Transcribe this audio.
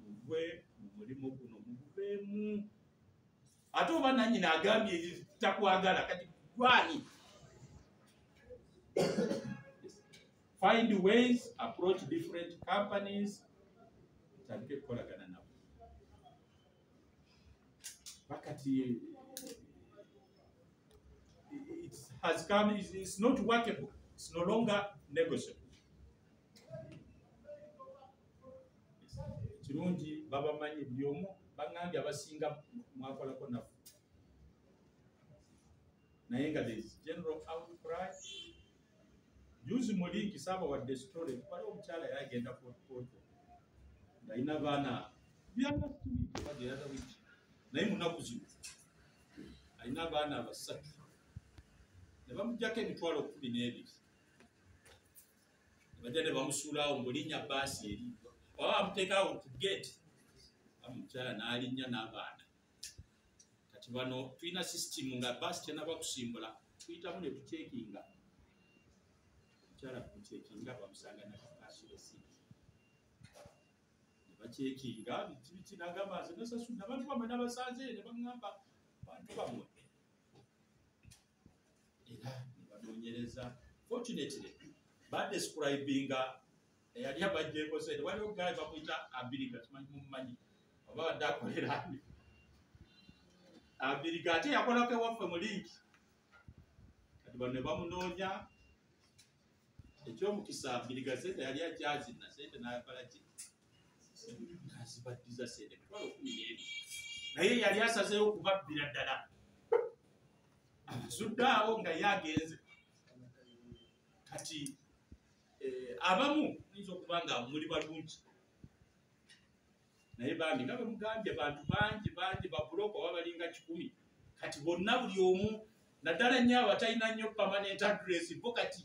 muve mu mulimu guno muguveemu. Ate oba nannyina agambye takwagala kati gwani? Find ways, approach different companies, tandike kukolagana nabo. Bakati it has come, it's not workable, it's no longer negotiable. Kirungi baba manyi byomo bangambye abasinga mwakolako nafu. Naye nga there is general outcry. Juzi mulinki saba wadde story waliwo omukyala yagenda koto ng'alina baana byana wiki bagenda wiki naye munaku zino alina abaana basatu ne bamuggyako emitwalo 12 ne bajja ne bamusuulawo mulinnya baasi eri oba bamuteekaawo ku gate omukyala n'alinnya n'abaana. Kati bano tulina system nga baasi tenaba kusimbula tuyitamu ne tucekinga omukyala kucekinga bamusanga nakakasiro siti ne bacekinga biti nagamba nze nasasudde abantu bamwe n'abasanze ne baŋŋamba bantu bamwe era ne banoonyereza. Fortunately badescribinga eyali abajjeeko sente waliwo gaali bakuyita Abiriga kimanyi mumumanyi oba wadde akolera ani Abiriga ate yakolako ewaffe mu linki. Kati bano ne bamunoonya ekyomukisa Abiriga sente yali akyazina sente n'akola ki azibaddiza sente mitwalo 12 naye yali asazeewo okubabbira ddala azudde awo nga yagenze. Kati abamu nyiza okuba nga muli balungi naye bambi nga bwe mugambye bantu bangi babuloka oba balinga 10 kati bonna buli omu naddala nnyo abatalina nnyo permanent address bo kati